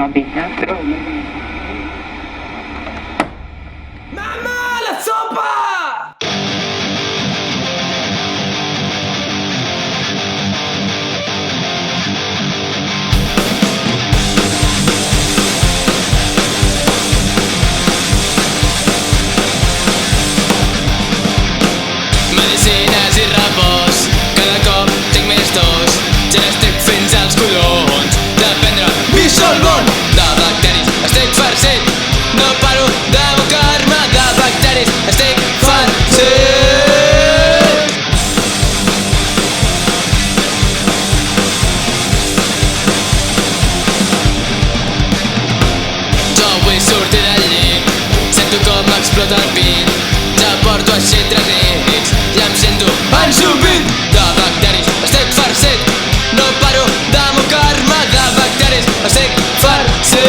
noticia, però... Mamma, la sopa! Medicines i repòs, cada cop tinc més tos. Ja estic fins als collons de prendre Bisolbon. De bacteris estic farcit, no paro de mocar-me de bacteris, estic farcit. Jo vull sortir del llit, sento com m'explota el pit. Ja porto així 3 nits i em sento ensupit. De bacteris estic farcit, no paro de mocar-me de bacteris, estic farcit.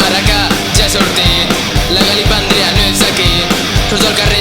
Ara que ja he sortit, la galipàndria no és aquí. Surto al carrer